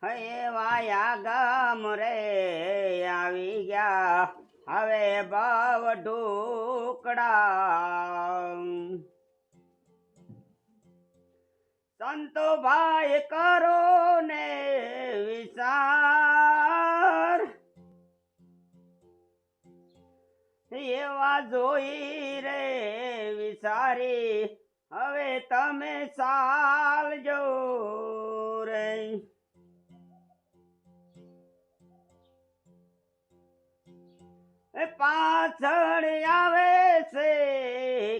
હે વાયા ગામ રે આવી ગયા હવે ભાવ ઢોકડા સંતો ભાઈ કરો ને વિચાર એવા જોઈ રે વિચારી હવે તમે ચાલજો રે પાછળ આવે છે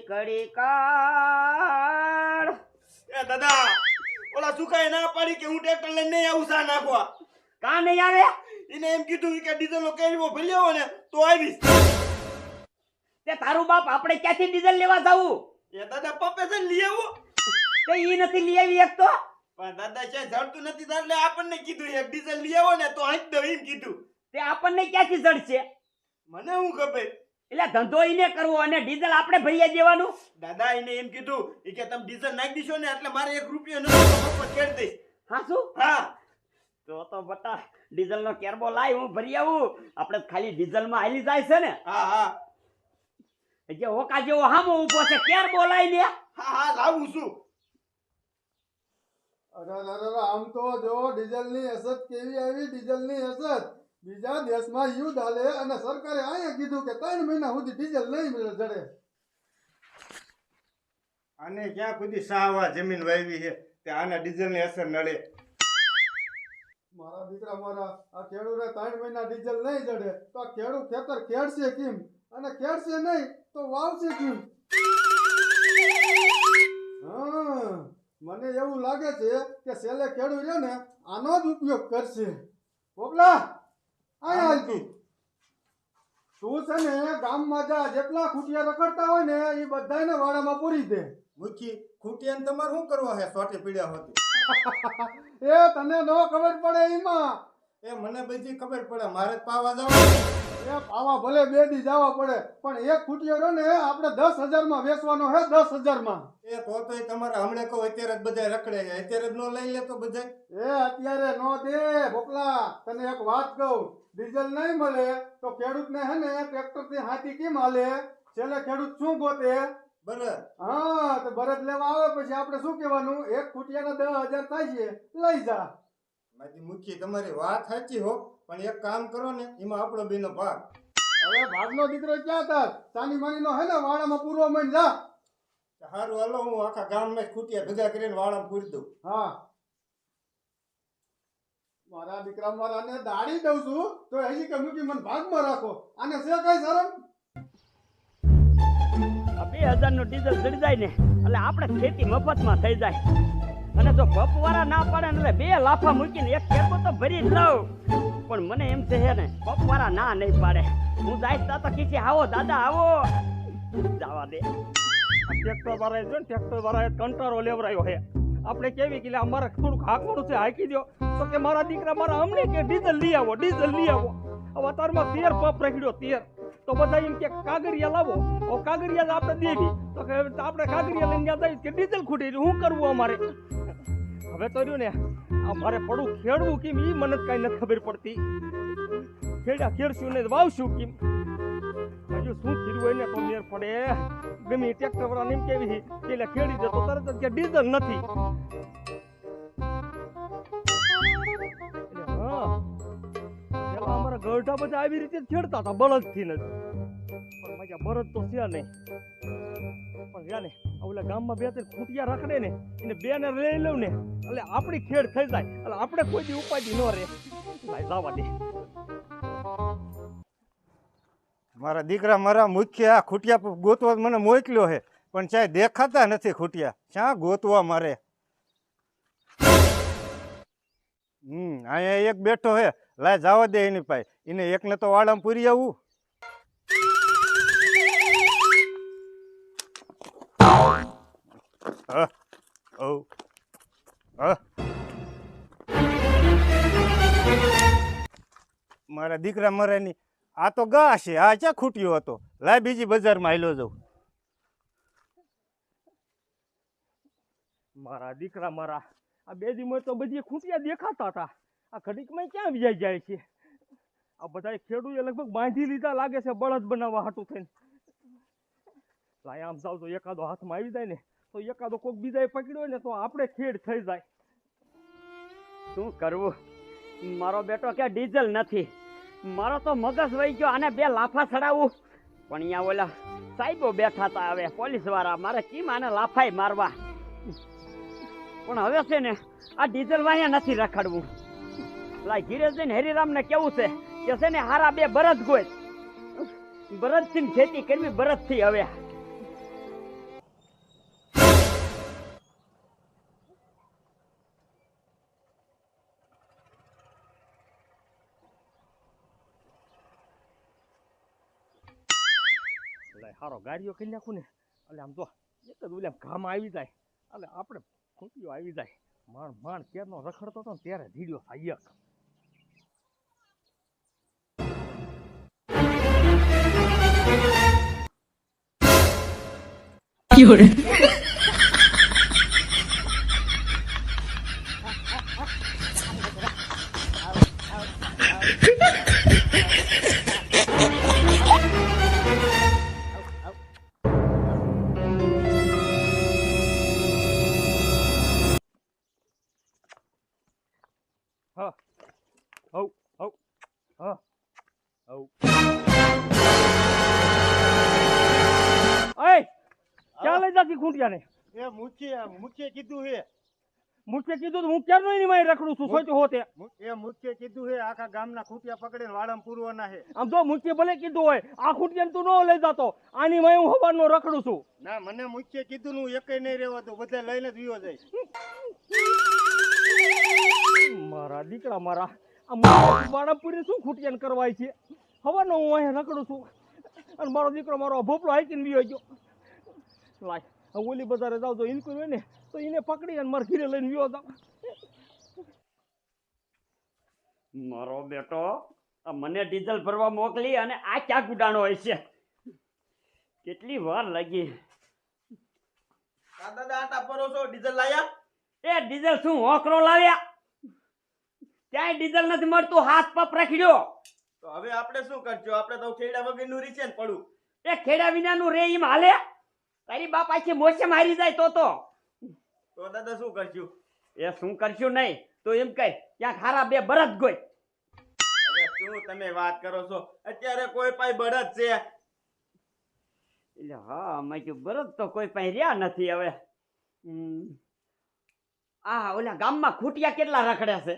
કડી કાળ એ દાદા ઓલા સુકાય ના પાડી કે હું ટ્રેક્ટર લઈને નહીં આવું સા નાખવા. કા નહીં આવે? એને એમ કીધું કે ડીઝલ નો કેરીઓ ભરી આવો ને તો આવીશ. તે તારું બાપ આપણે ક્યાંથી ડીઝલ લેવા જાવું? એ દાદા પપ્પે છે લઈ આવો. તે ઈ નથી લઈ આવી એક તો. પણ દાદા છે જડતું નથી એટલે આપણને કીધું એક ડીઝલ લઈ આવો ને તો આજ દો એમ કીધું. તે આપણને ક્યાંથી જડશે? મને હું ખબર. એટલે ધંધો ઈને કરવો અને ડીઝલ આપણે ભરીએ દેવાનું. દાદા એને એમ કીધું કે તમે ડીઝલ નાખી દીશો ને એટલે મારે 1 રૂપિયો નથી મફત કરી દઈશ. હા શું? હા તો બટા ડીઝલ નો કેરબો લાય હું ભરી આવું. આપણે ખાલી ડીઝલ માં હાલી જાય છે ને. હા હા જે ઓકા જેવો હામો ઊભો છે કેરબો લાય ને. હા હા લાવું છું. અરે આમ તો જો ડીઝલની અસર કેવી આવી. ડીઝલની અસર બીજા દેશમાં યુદ્ધ હાલે અને સરકારે અહીંયા કીધું કે 3 મહિના સુધી ડીઝલ નહીં જડે. આને ક્યાં સુધી સાવા જમીન વાવી છે તે આના ડીઝલ ની અસર નડે. મારા દીકરા મારા આ ખેડૂને 3 મહિના ડીઝલ નહીં જડે તો આ ખેડૂત ખેતર ખેડશે કેમ અને ખેડશે નહીં તો વાવશે કેમ? હા મને એવું લાગે છે કે છેલ્લે ખેડૂત રહ્યો ને આનો જ ઉપયોગ કરશે. પોપલા અહીંયા હાલ તું છે ને ગામમાં જા જેટલા ખૂટિયા રખડતા હોય ને એ બધાને વાડામાં પૂરી દે. મુખી ખૂટિયાને તમારે શું કરવા છે સોટી પીડ્યા હોતી? એ તને ન ખબર પડે એમાં. એ મને બધી ખબર પડે મારે જ પાવા જવાનું. એ પાવા ભલે 2 દી જવા પડે પણ એક ખૂટિયો રહ્યો ને આપણે 10,000 માં વેચવાનો હે. 10,000 માં. એ તો તમારે હમણે કહો અત્યારે જ બધા રખડે છે અત્યારે જ ન લઈ લે તો બધા. એ અત્યારે નો દે ભોકલા. તને એક વાત કહું ડીઝલ નહીં મળે તો ખેડૂતને હે ને ટ્રેક્ટર થી હાથી કેમ હાલે? છેલ્લે ખેડૂત શું ગોતે? બરાબર. હા તો બળદ લેવા આવે પછી આપણે શું કહેવાનું? એક ખૂટિયાના 10,000 થાય છે લઈ જા. મારી મુખી તમારી વાત સાચી હો પણ એક કામ કરો ને એમાં આપણો બેનો ભાગ. હવે ભાગનો દીકરો ક્યાં થાત? સાની માની નો હે ને વાડામાં પૂરવા માંડ જા. સારું હાલો હું આખા ગામમાં ખૂટિયા ભેગા કરીને વાળામાં પૂરી દઉં. હા મારા દીકરા મારાને દાડી દઉં છું તો હજી કે મૂકી મને ભાગમાં રાખો. આને છે કઈ શરમ? 2000 નું ડીઝલ જડી જાય ને એટલે આપણે ખેતી મફતમાં થઈ જાય. અને જો પપવાળા ના પાડે ને એટલે 2 લાફા મૂકીને એક કેરબો તો ભરી જ લઉં. પણ મને એમ છે ને પપવાળા ના નહીં પાડે. હું જાય તો કીધી આવો દાદા આવો. જવા દે. ટ્રેક્ટર વાળાએ જો ને ટ્રેક્ટર વાળાએ કંટાળો લેવરાયો છે. આપણે કેવી કે અમારે થોડુંક હાંકવાનું છે હાંકી દો તો કે મારા દીકરા મારા અમને કે ડીઝલ લઈ આવો ડીઝલ લઈ આવો. હવે અત્યારમાં 13 પપ રખડ્યો 13 તો બધા એમ કે કાગરિયા લાવો. કાગરિયા આપણે દેવી તો કે આપણે કાગરિયા લઈને ત્યાં જઈએ કે ડીઝલ ખૂટી હું કરવું અમારે? હવે તો રહ્યું ને અમારે પડું ખેડવું કેમ એ મને જ કાંઈ નથી ખબર પડતી. ખેડશું ને વાવશું કેમ? હજુ શું કર્યું હોય ને તો મેર પડે. ગમે ટ્રેક્ટર વાળા એમ કેવી એટલે ખેડી દે તો તરત જ કે ડીઝલ નથી. હા પેલા અમારા ગઢા બધા આવી રીતે જ ખેડતા હતા બળદ થી જ. પણ મજા બળદ તો છે નહીં. પણ યા ને ઓલા ગામમાં 2-3 ખૂટિયા રખડે ને એને 2 ને લઈ લઉં ને એટલે આપણી ખેડ થઈ જાય એટલે આપણે કોઈ દી ઉપાધિ ન રહે. જવા દે. મારા દીકરા મારા મુખ્ય આ ખૂટિયા ગોતવા મને મોકલ્યો છે પણ ચાહે દેખાતા નથી ખૂટિયા. ક્યાં ગોતવા મારે? અહીંયા એક બેઠો હે લાય જવા દે એની પાસે. એને એકને તો વાડામાં પૂરી આવું. મારા દીકરા મરેની આ તો ગા છે. આ ક્યાં ખૂટ્યો હતો? લાય બીજી બજારમાં હાલ્યો જાઉં. મારા દીકરા મારા આ 2 દી તો બધી ખૂટિયા દેખાતા હતા આ ઘડીકમાં ક્યાં વ્યાઈ જાય છે? આ બધા ખેડૂએ લગભગ બાંધી લીધા લાગે છે બળદ બનાવવા હાટું થઈને. લાય આમ જાવ તો એકાદો હાથમાં આવી જાય ને તો એકાદો કોક બીજાએ પકડ્યો હોય ને તો આપણે ખેડ થઈ જાય. શું કરવું? મારો બેટો કે ડીઝલ નથી. મારો તો મગજ વહી ગયો, આને બે લાફા ચડાવું. પણ અહીંયા ઓલા સાહેબો બેઠા હતા, હવે પોલીસ વાળા, મારે કેમ આને લાફાય મારવા? પણ હવે છે ને આ ડીઝલ વાયા નથી રખડવું. લાય ઘીરે જઈને હરિરામને કેવું છે કે છે ને હારા બે બરદ ગોય, બરદથી ખેતી કરવી, બરદથી. હવે હારો ગાડીઓ કરી નાખું ને એટલે આમ તો એક જ ઓલા ઘામાં આવી જાય એટલે આપણે ખૂંટીઓ આવી જાય. માણ માણ ક્યારનો રખડતો હતો ને ત્યારે ધીડ્યો થાય એક. હા હવ હવ હા હવ. ઓય ક્યાં લઈ જાતી ખૂંટિયાને? એ મુખ્ય કીધું હે. મુખ્ય કીધું તો હું ક્યારનો એની માય રખડું છું સોચો હોતે. એ મુખ્ય કીધું હે આખા ગામના ખૂટિયા પકડીને વાળામાં પૂરવાના હે. આમ જો મુખ્ય ભલે કીધું હોય આ ખૂંટિયાને તું ન લઈ જાતો, આની માય હું હવારનો રખડું છું. ના, મને મુખ્ય કીધું હું એકય નહીં રહેવા દઉં, બધા લઈને જ વિયો જાય. મારા દીકરા મારા આ વાળાપુરી શું ખૂટિયાને કરવાય છે? હવારનો હું અહીંયા રખડું છું અને મારો દીકરો મારો ભોપલો હાઈકીને વિયો ગયો. લાય હવે ઓલી બજારે જાવ તો ઇન્કુરી હોય ને તો એને પકડી અને મારા ઘીરે લઈને વિયો જાવ. મારો બેટો આ મને ડીઝલ ભરવા મોકલી અને આ ક્યાં ગુડાણો હોય છે? કેટલી વાર લાગી. દાદા આટા પરો છો ડીઝલ લાયા? એ ડીઝલ શું હોકરો લાવ્યા? ક્યાંય ડીઝલ નથી મળતું, હાથ પપ રખડ્યો. તો હવે આપણે શું કરજો? આપણે તો ખેડા વગરનું રીશે ને પડું. એ ખેડા વિનાનું રે એમ હાલે? તારી બાપ આખી મોસે મારી જાય તો તો દાદા શું કરશું? એ શું કરશું નહીં તો એમ કઈ ક્યાંક હારા બે બરદ ગોય. હવે શું તમે વાત કરો છો? અત્યારે કોઈ પાસે બળદ છે? એટલે હા મેં કીધું બરદ તો કોઈ પાસે રહ્યા નથી. હવે આ ઓલા ગામમાં ખૂટિયા કેટલા રખડ્યા છે?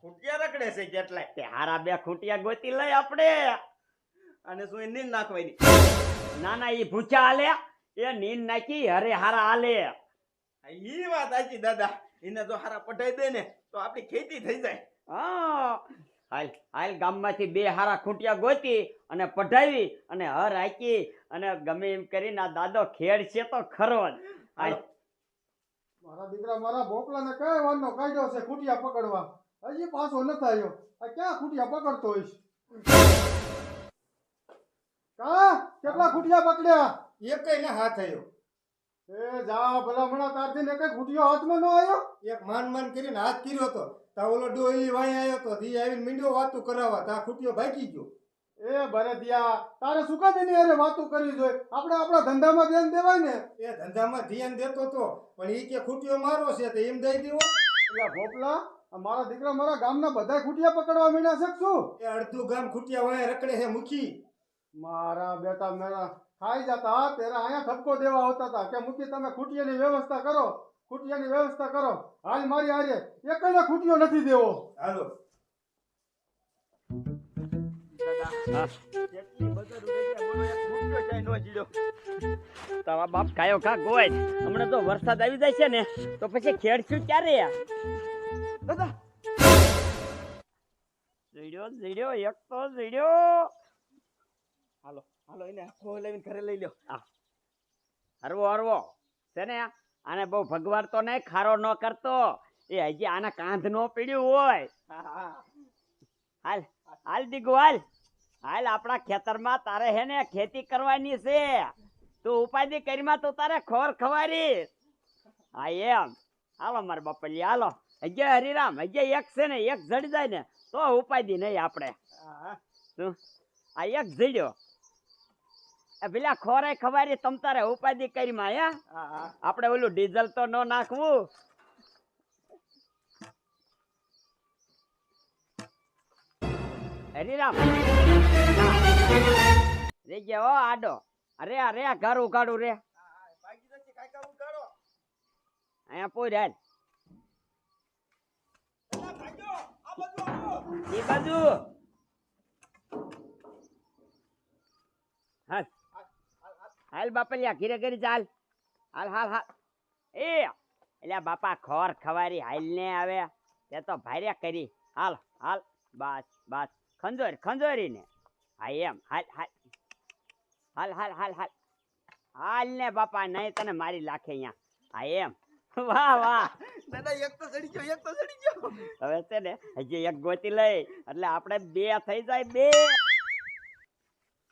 ખૂટિયા રખડે છે કેટલાય. તે હારા બે ખૂટિયા ગોતી લઈ આપણે. અને શું એ નીંદ નાખવાની? ના ના એ ભૂચા હાલે, એ નીંદ નાખી હરે હારા હાલે. ઈ વાત સાચી દાદા. એને જો હારા પટાઈ દે ને તો આપણી ખેતી થઈ જાય. હા હાલ હાલ ગામમાંથી બે હારા ખૂંટિયા ગોતી અને પઢાવી અને હર હાકી અને ગમે એમ કરીને આ દાદો ખેડ છે તો ખરો જ. હાલ મારા દીકરા મારા ભોપલાને કઈ વારનો કાઢ્યો છે ખૂટિયા પકડવા, હજી પાછો નથી આવ્યો. આ ક્યાં ખૂટિયા પકડતો હોઈશ? કા કેટલા ખૂટિયા પકડ્યા? એકય ના હાથ આવ્યો. એ જા ભલામણા તારથી ને કઈ ખૂટિયો હાથમાં ન આવ્યો? એક માન કરીને હાથ કર્યો તો તા ઓલો ડોહી વાય આવ્યો તો ધી આવીને મીંડો વાતું કરાવવા તા ખૂટિયો ભાગી ગયો. એ ભરતિયા તારે શું કામ એની હારે વાતું કરવી જોઈએ? આપણે આપણા ધંધામાં ધ્યાન દેવાય ને. એ ધંધામાં ધ્યાન દેતો તો પણ ઈ કે ખૂટિયો મારો છે તો એમ દઈ દેવો. એટલે ભોપલા આ મારા દીકરા મારા ગામના બધા ખૂટિયા પકડવા માંડ્યા છે કે શું? એ અડધું ગામ ખૂટિયા વાય રખડે છે મુખી. મારા બેટા મેરા ખાઈ જતા તેરા અહીંયા ઠપકો દેવા આવતા હતા કે મૂકી તમે ખૂટિયાની વ્યવસ્થા કરો, ખૂટિયાની વ્યવસ્થા કરો. હાલ મારી હારે એકને ખૂટિયો નથી દેવો. હાલો તારા બાપ કાયો કા ગોય. હમણાં તો વરસાદ આવી જાય છે ને તો પછી ખેડશું ક્યારે? દાદા જીડ્યો એક તો જીડ્યો. હાલો હાલો એને આખો લઈને ઘરે લઈ લ્યો. હરવો હરવો છે ને આને બહુ ભગવાન તો નહીં, ખારો ન કરતો. એ હજી આના કાંધ નો પીડ્યું હોય. હાલ હાલ દીગુ હાલ હાલ આપણા ખેતરમાં તારે હે ને ખેતી કરવાની છે. તું ઉપાધિ કરીમાં તું તારે ખોર ખવારી. હા એમ હાલો મારા બાપલી હાલો. હજે હરિરામ હજે એક છે ને એક જડી જાય ને તો ઉપાધી નહીં આપણે શું આ એક જડ્યો પેલા ખોરાય ખવારી તમ તારે ઉપાધિ કરી માં આપણે ઓલું ડીઝલ તો ન નાખવું હરિરામ રે ગયા હો આડો અરે અરે ઘર ઉગાડું રે અહીંયા પોઈ હાલ એ બાજુ હાલ હાલ બાપલિયા ઘીરે ઘરી ચાલ હાલ હાલ હાલ એ એટલે બાપા ખોર ખવારી હાલ ને આવે તે તો ભારે કરી હાલ હાલ બસ બસ ખંજોરી ને હા એમ હાલ હાલ હાલ હાલ હાલ હાલ હાલ ને બાપા નહીં તને મારી લાખે અહીંયા હા એમ વાહ વાહ દાદા એક તો સડી ગયો હવે છે ને હજી એક ગોતી લઈ એટલે આપણે બે થઈ જાય બે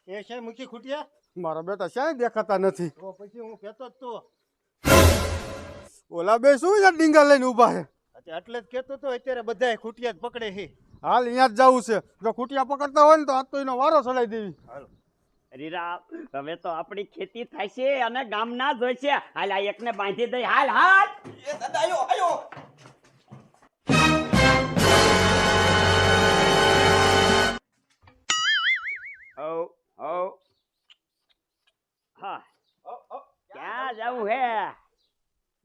એ છે મૂકી ખૂટિયા મારા બેટા ક્યાંય દેખાતા નથી. તો પછી હું કહેતો જ તો ઓલા બે શું યાર ડીંગા લઈને ઊભા છે? એટલે જ કહેતો તો અત્યારે બધાય ખૂટિયા જ પકડે છે. હાલ અહીંયા જ જવું છે. જો ખૂટિયા પકડતા હોય ને તો આજ તો એનો વારો ચડાવી દેવી. રીરા હવે તો આપણી ખેતી થાય છે અને ગામના જ હોય છે હાલ આ એકને બાંધી દઈ હાલ હાલ એ દાદા આયો ઓ ઓ હા ક્યાં જવું હે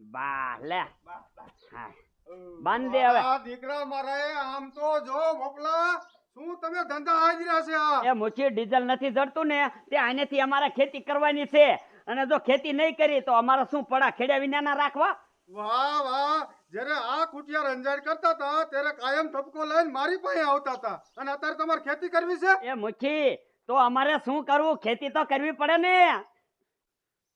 બા લે હા બાંધ દે હવે આ દીકરા મારા આમ તો જો મોકલા શું તમે ધંધા હાજરા છે આ? એ મુઠી ડીઝલ નથી જડતું ને તે આનેથી અમારે ખેતી કરવાની છે અને જો ખેતી નહીં કરી તો અમારે શું પડા ખેડ્યા વિના ના રાખવા વાહ વાહ જ્યારે આ કુટિયા રંજાડ કરતા હતા ત્યારે કાયમ ઠપકો લઈને મારી પાસે આવતા હતા અને અત્યારે તમારે ખેતી કરવી છે? એ મુઠી તો અમારે શું કરવું ખેતી તો કરવી પડે ને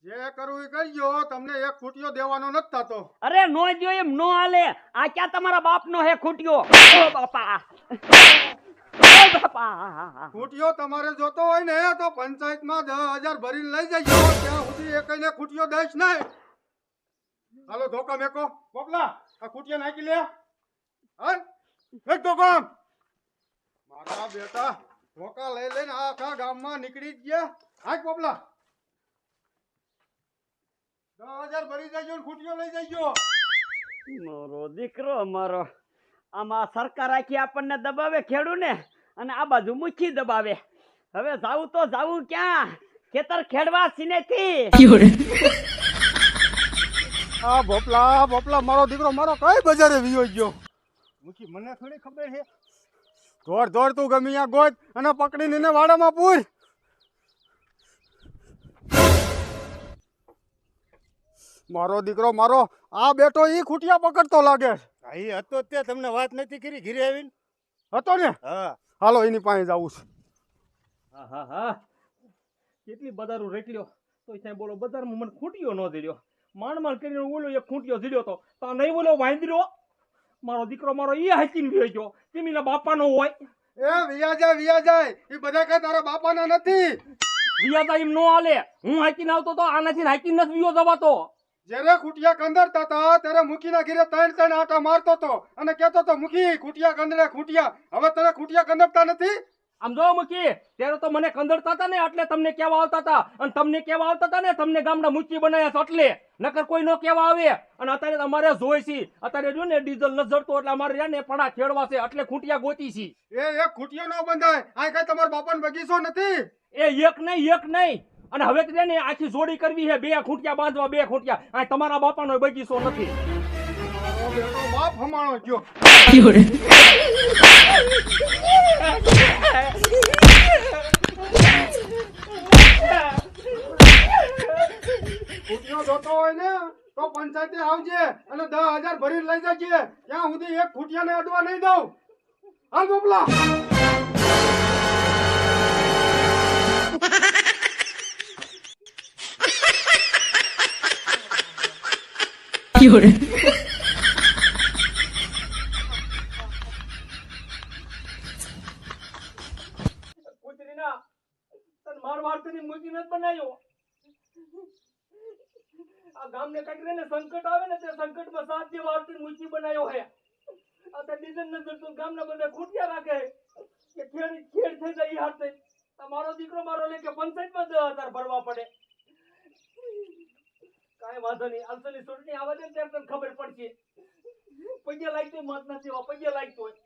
જે કરવું એ કરજો તમને એક કુટિયો દેવાનો નથી થતો. અરે નો જો એમ નો હાલે આ ક્યાં તમારા બાપનો હે ખૂટ્યો ઓ બાપા ઓ બાપા કુટિયો તમારે જોતો હોય ને તો પંચાયતમાં 10,000 ભરીને લઈ જજો. ત્યાં સુધી એકને કુટિયો દઈશ નહીં. હાલો ધોકા મેકો પોપલા આ કુટિયા નાખી લે હા એક ધોકા મારા બેટા ધોકા લઈ લઈને આખા ગામમાં નીકળી જ ગયા. હાક પોપલા 10,000 ભરી જજો ને કુટિયો લઈ જજો. મારો દીકરો મારો આમાં સરકાર આખી આપણને દબાવે ખેડૂ ને અને આ બાજુ મુઠ્ઠી દબાવે હવે જાવું તો જાવું ક્યાં ખેતર ખેડવા સિનેથી આ ભોપલા મારો દીકરો મારો કઈ બજારે વિયો ગયો? મૂકી મને થોડી ખબર છે. દોડ તું ગમે ત્યાં ગોત અને પકડીને એને વાડામાં પૂર. મારો દીકરો મારો આ બેટો ઈ ખૂટિયા પકડતો લાગે. હા એ હતો તે તમને વાત નથી કરી ઘીરે આવીને હતો ને? હા હાલો એની પાસે જવું છે. હા હા હા કેટલી બજારું રેકલ્યો તો ત્યાં બોલો બજારમાં મને ખૂંટ્યો ન જડ્યો માંડ કરીને ઓલો એક ખૂંટ્યો જડ્યો તો નહીં બોલો વાંદર્યો મારો દીકરો મારો એ હાચીને ગયો ગયો તેમીના બાપાનો હોય એ વિયા જાય એ બધા કઈ તારા બાપાના નથી. વિયાતા એમ નો હાલે હું હાચીને આવતો તો આનાથી હાચીને નથી વિયો જવાતો જ્યારે ખૂટિયા કંદરતા હતા ત્યારે મુખીના ઘીરે ત્રણ આટા મારતો હતો અને કહેતો હતો મુખી ખૂટિયા કંદરે ખૂટિયા. હવે તને ખૂટિયા કંદરતા નથી? આમ જો મૂકી ત્યારે તો મને કંદરતા હતા ને એટલે તમને કેવા આવતા હતા અને તમને કેવા આવતા હતા ને તમને ગામના મૂકી બનાવ્યા છે એટલે નકર કોઈ નો કેવા આવે અને અત્યારે અમારે જોઈ છે અત્યારે જો ને ડીઝલ ન જડતો એટલે અમારે ને પડા ખેડવા છે એટલે ખૂંટિયા ગોતી છે એ એક ખૂટિયો ન બંધાય. આ કઈ તમારા બાપાનો બગીચો નથી? એ એક નહીં અને હવે તો ને આખી જોડી કરવી છે બે ખૂંટિયા બાંધવા બે ખૂંટિયા આ તમારા બાપાનો બગીચો નથી મારો બેટો બાપ હમાણો ગયો. ખૂટિયો જોતો હોય ને તો પંચાયતે આવજે અને 10,000 ભરીને લઈ જજે. ત્યાં સુધી એક ખૂટિયાને અડવા નહીં દઉં. હાલ બોપલા કુતરીના તન માર કરીને મૂકી નથી બનાવ્યો આ ગામને કાઢીને સંકટ આવે ને તે સંકટમાં સાથ દેવા આરતી મૂકી બનાવ્યો હે આ તો ડીઝલ ન જડતું ગામના બધા ખૂટ્યા રાખે કે ખેડ થઈ જાય ઈ હાથે આ મારો દીકરો મારો લે કે પંચાયતમાં 10,000 ભરવા પડે કાંઈ વાંધો નહીં આલસોની ચૂંટણી આવે ને ત્યારે તને ખબર પડશે પગે લાગતો મત નથી એવા પગે લાગતો હોય